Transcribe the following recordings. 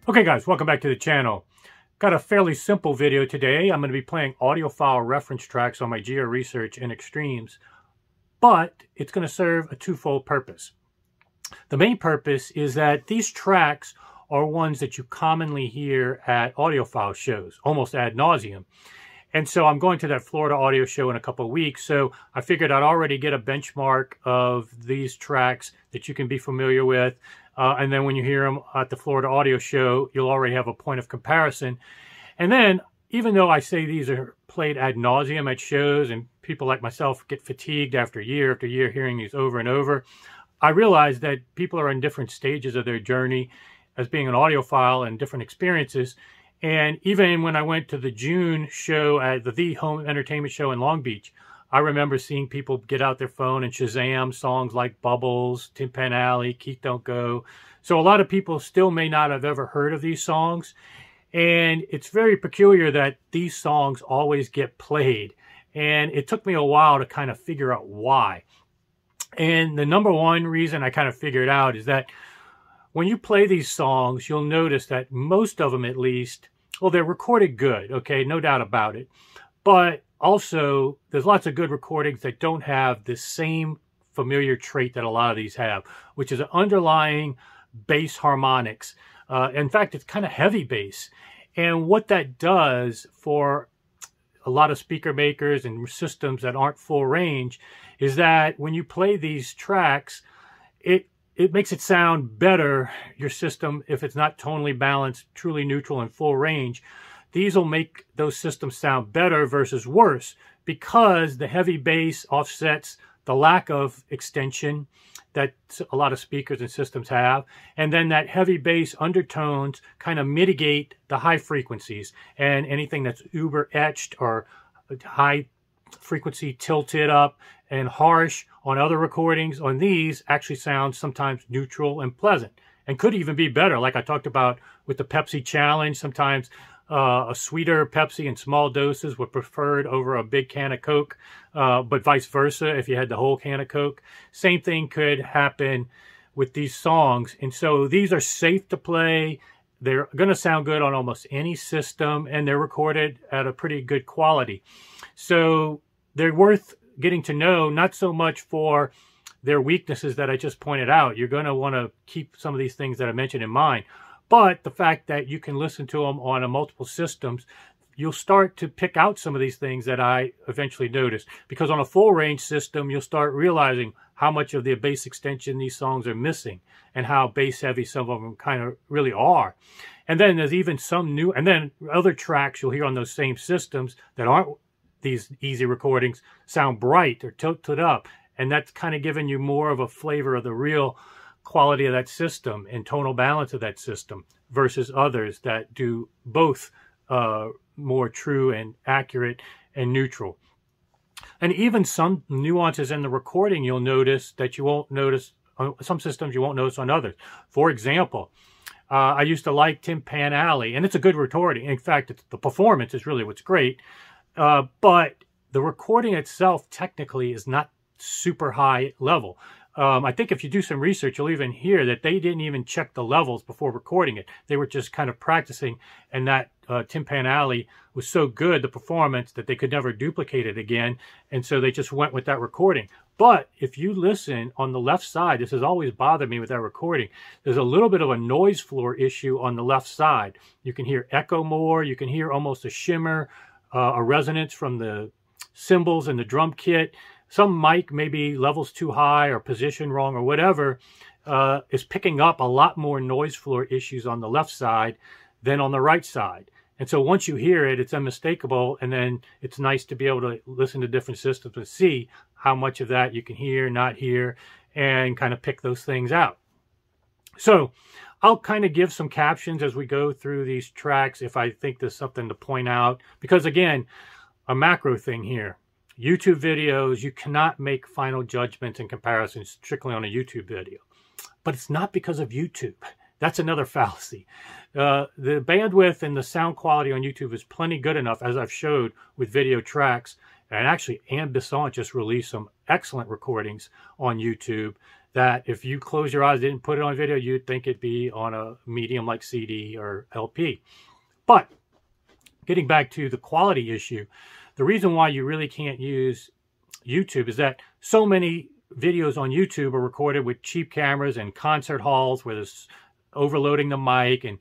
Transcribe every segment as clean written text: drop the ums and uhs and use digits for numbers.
Okay guys, welcome back to the channel. Got a fairly simple video today. I'm going to be playing audiophile reference tracks on my Geo Research and Extremes, but it's going to serve a twofold purpose. The main purpose is that these tracks are ones that you commonly hear at audiophile shows, almost ad nauseum. And so I'm going to that Florida audio show in a couple of weeks, so I figured I'd already get a benchmark of these tracks that you can be familiar with. And then when you hear them at the Florida audio show, you'll already have a point of comparison. And then, even though I say these are played ad nauseum at shows and people like myself get fatigued after year hearing these over and over, I realize that people are in different stages of their journey as being an audiophile and different experiences. And even when I went to the June show at the Home Entertainment Show in Long Beach, I remember seeing people get out their phone and Shazam songs like Bubbles, Tin Pan Alley, Keith Don't Go. So a lot of people still may not have ever heard of these songs. And it's very peculiar that these songs always get played. And it took me a while to kind of figure out why. And the number one reason I kind of figured out is that when you play these songs, you'll notice that most of them, at least, well, they're recorded good, okay, no doubt about it. But also, there's lots of good recordings that don't have the same familiar trait that a lot of these have, which is an underlying bass harmonics. In fact, it's kind of heavy bass. And what that does for a lot of speaker makers and systems that aren't full range is that when you play these tracks, it makes it sound better, your system, if it's not tonally balanced, truly neutral and full range. These will make those systems sound better versus worse because the heavy bass offsets the lack of extension that a lot of speakers and systems have. And then that heavy bass undertones kind of mitigate the high frequencies, and anything that's uber etched or high frequency tilted up and harsh on other recordings, on these actually sounds sometimes neutral and pleasant, and could even be better. Like I talked about with the Pepsi challenge, sometimes a sweeter Pepsi in small doses were preferred over a big can of Coke, but vice versa if you had the whole can of Coke. Same thing could happen with these songs. And so these are safe to play. They're going to sound good on almost any system, and they're recorded at a pretty good quality. So they're worth getting to know, not so much for their weaknesses that I just pointed out. You're going to want to keep some of these things that I mentioned in mind. But the fact that you can listen to them on multiple systems, you'll start to pick out some of these things that I eventually noticed. Because on a full range system, you'll start realizing how much of the bass extension these songs are missing and how bass heavy some of them kind of really are. And then there's even some new, and then other tracks you'll hear on those same systems that aren't these easy recordings sound bright or tilted up. And that's kind of giving you more of a flavor of the real quality of that system and tonal balance of that system versus others that do both more true and accurate and neutral. And even some nuances in the recording you'll notice that you won't notice on some systems, you won't notice on others. For example, I used to like Tin Pan Alley, and it's a good recording. In fact, the performance is really what's great, but the recording itself technically is not super high level. I think if you do some research, you'll even hear that they didn't even check the levels before recording it. They were just kind of practicing, and that Tin Pan Alley was so good, the performance, that they could never duplicate it again, and so they just went with that recording. But if you listen on the left side, this has always bothered me with that recording, there's a little bit of a noise floor issue on the left side. You can hear echo more, you can hear almost a shimmer, a resonance from the cymbals and the drum kit. Some mic, maybe levels too high or position wrong or whatever, is picking up a lot more noise floor issues on the left side than on the right side. And so once you hear it, it's unmistakable, and then it's nice to be able to listen to different systems and see how much of that you can hear, not hear, and kind of pick those things out. So I'll kind of give some captions as we go through these tracks if I think there's something to point out. Because again, a macro thing here. YouTube videos, you cannot make final judgments and comparisons strictly on a YouTube video. But it's not because of YouTube. That's another fallacy. The bandwidth and the sound quality on YouTube is plenty good enough, as I've showed with video tracks. And actually, Anne Besant just released some excellent recordings on YouTube that if you close your eyes, didn't put it on video, you'd think it'd be on a medium like CD or LP. But getting back to the quality issue, the reason why you really can't use YouTube is that so many videos on YouTube are recorded with cheap cameras and concert halls where there's overloading the mic. And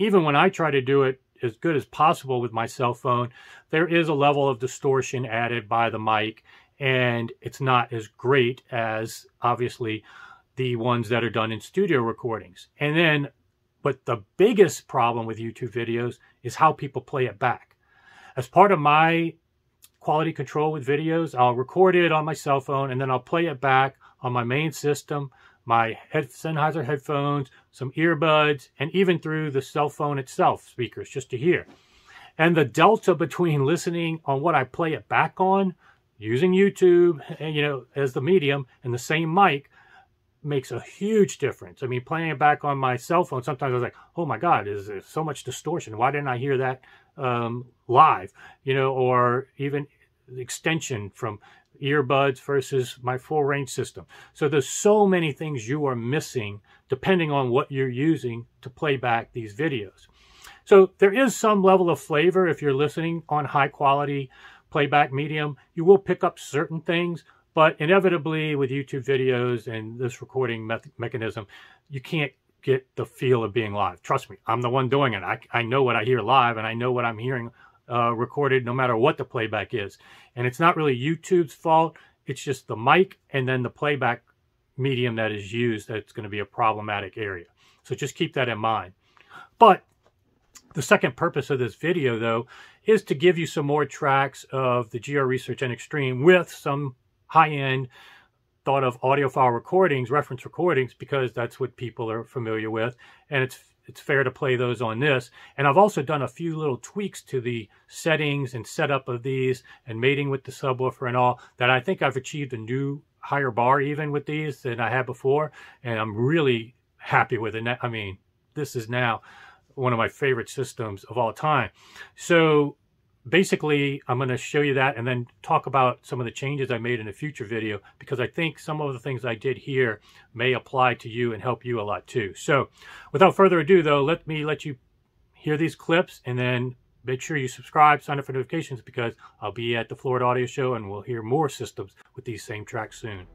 even when I try to do it as good as possible with my cell phone, there is a level of distortion added by the mic, and it's not as great as obviously the ones that are done in studio recordings. And then, but the biggest problem with YouTube videos is how people play it back. As part of my quality control with videos, I'll record it on my cell phone and then I'll play it back on my main system, my Sennheiser headphones, some earbuds, and even through the cell phone itself, speakers, just to hear. And the delta between listening on what I play it back on, using YouTube, as the medium, and the same mic, makes a huge difference. I mean, playing it back on my cell phone, sometimes I was like, oh my God, is there so much distortion? Why didn't I hear that live? Or even extension from earbuds versus my full range system. So there's so many things you are missing depending on what you're using to play back these videos. So there is some level of flavor if you're listening on high quality playback medium. You will pick up certain things, but inevitably with YouTube videos and this recording mechanism, you can't get the feel of being live. Trust me, I'm the one doing it. I know what I hear live, and I know what I'm hearing recorded no matter what the playback is. And it's not really YouTube's fault. It's just the mic and then the playback medium that is used that's going to be a problematic area. So just keep that in mind. But the second purpose of this video, though, is to give you some more tracks of the GR Research N Extreme with some high-end thought of audiophile recordings, reference recordings, because that's what people are familiar with. And it's fair to play those on this. And I've also done a few little tweaks to the settings and setup of these and mating with the subwoofer and all that I think I've achieved a new higher bar even with these than I had before. And I'm really happy with it. I mean, this is now one of my favorite systems of all time. So basically, I'm going to show you that and then talk about some of the changes I made in a future video, because I think some of the things I did here may apply to you and help you a lot too. So without further ado, though, let me let you hear these clips and then make sure you subscribe, sign up for notifications, because I'll be at the Florida Audio Show and we'll hear more systems with these same tracks soon.